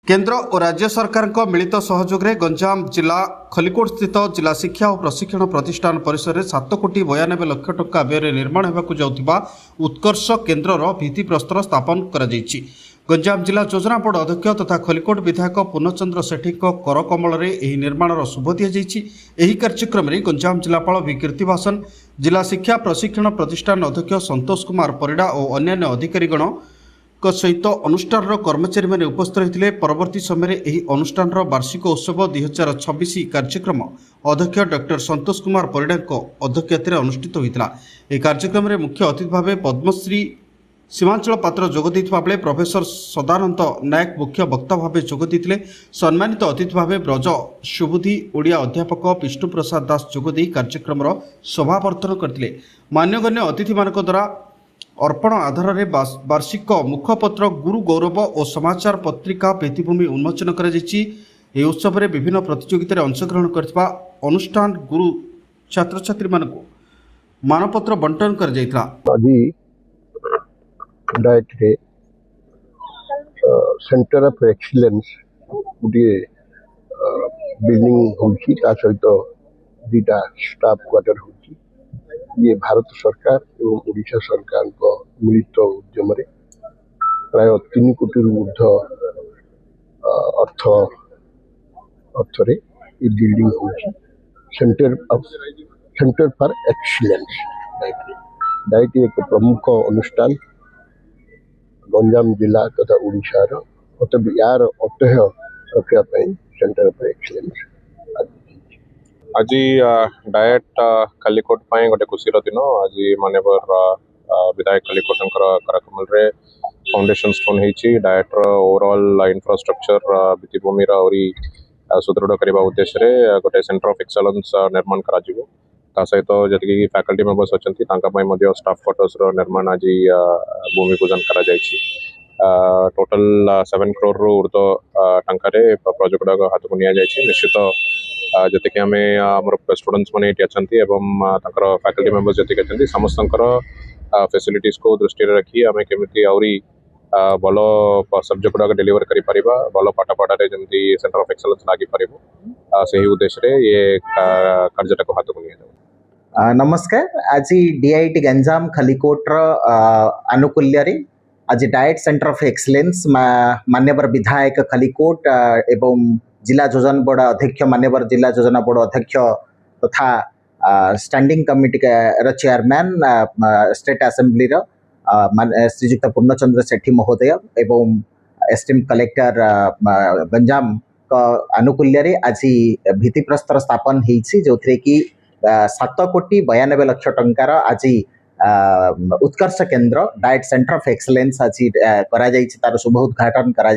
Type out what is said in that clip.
केन्द्र और राज्य सरकार मिलित सहयोग में गंजाम जिला खलिकोट स्थित जिला शिक्षा और प्रशिक्षण प्रतिष्ठान परिसर में 7 कोटी 92 लाख टंका व्यय निर्माण होगा जाउथिबा उत्कर्ष केन्द्रर भित्तिप्रस्तर स्थापन करा जायछि। गंजाम जिला योजना बोर्ड अध्यक्ष तथा खलिकोट विधायक पूर्णचंद्र सेठी कर कमल निर्माण शुभ दी जायछि। एही कार्यक्रम में गंजाम जिलापाल वी कीर्तिवासन, जिला शिक्षा प्रशिक्षण प्रतिष्ठान अध्यक्ष संतोष कुमार परिडा और अन्य अधिकारीगण सहित अनुष्ठान कर्मचारी मैंने उपस्थित रही। परवर्ती समय अनुष्ठान वार्षिक उत्सव 2026 कार्यक्रम अध्यक्ष डॉक्टर संतोष कुमार परिडा अध्यक्षत अनुष्ठित होता। यह कार्यक्रम में मुख्य अतिथि भाव पद्मश्री सीमांचल पात्र जोगदे बेले प्रोफेसर सदानंद नायक मुख्य वक्ता भाव जोगदे। सम्मानित अतिथि भाव ब्रज शुभुधि ओडिया अध्यापक विष्णु प्रसाद दास जोगदे कार्यक्रम सभावर्तन करते। मान्यगण्य अतिथि मान द्वारा अर्पण आधार में वार्षिक मुखपत्र गुरु गौरव और समाचार पत्रिका भित्तिभूमि उन्मोचन कर उत्सव में विभिन्न प्रतियोगिता अंशग्रहण करथिबा अनुष्ठान गुरु छात्र छात्री मानक मानपत्र बंटन कर सेंटर ऑफ एक्सीलेंस गोटे बिल्डिंग होची सहित दुटा स्टाफ क्वार्टर होची। ये भारत सरकार एवं ओडिशा सरकार को मिलित उद्यम प्राय 3 कोटी ऊर्ध्व अर्थ ये बिल्डिंग होची। सेंटर फॉर एक्सीलेंस डाइट एक प्रमुख अनुष्ठान गंजाम जिला तथा ओडिशा यार अत्यय रखापी सेंटर ऑफ एक्सीलेंस आज डायट खलिकोट गोटे खुशीर दिन। आज मानवर विधायक खलिकोट करकमल रे फाउंडेशन स्टोन होती। डायट ओवरऑल इंफ्रास्ट्रक्चर भित्तिभूमि सुदृढ़ करने उद्देश्य गोटे सेंटर ऑफ एक्सीलेंस निर्माण करा सहित जी फैकल्टी मेंबर्स अच्छा स्टाफ क्वार्टर्स निर्माण आज भूमि पूजन करा टोटल 7 करोड़ रु ऊर्ध्व टंकार प्रोजेक्ट गुड़ाक हाथ को निश्चित जी आम स्टूडेंट्स मैंने अच्छा फैकल्टी मेंबर्स जी अच्छा समस्त फैसिलिटीज को दृष्टि रखी आम केमी आहरी भल सब्जेक्ट गुड़ाक डेलीवर कर भल पाठपढ़े जमी सेंटर ऑफ एक्सीलेंस लगी पार से उद्देश्य ये कार्यटा को हाथ को निया। नमस्कार। आज डीआईटी गंजाम खलिकोट आनुकूल्य आज डाइट सेंटर ऑफ एक्सीलेंस मान्यवर विधायक खलिकोट एवं जिला योजना बोर्ड अध्यक्ष मान्यवर जिला योजना बोर्ड अध्यक्ष तथा standing committee chairman state assembly Srijukta Purnachandra Sethi महोदय एवं एसटीएम कलेक्टर गंजाम आनुकूल्य आज भित्तिप्रस्तर स्थापन होती जो कि 7 कोटी 92 लाख टंकार आज उत्कर्ष केन्द्र डाइट सेंटर ऑफ एक्सीलेंस आज तार शुभ उद्घाटन करा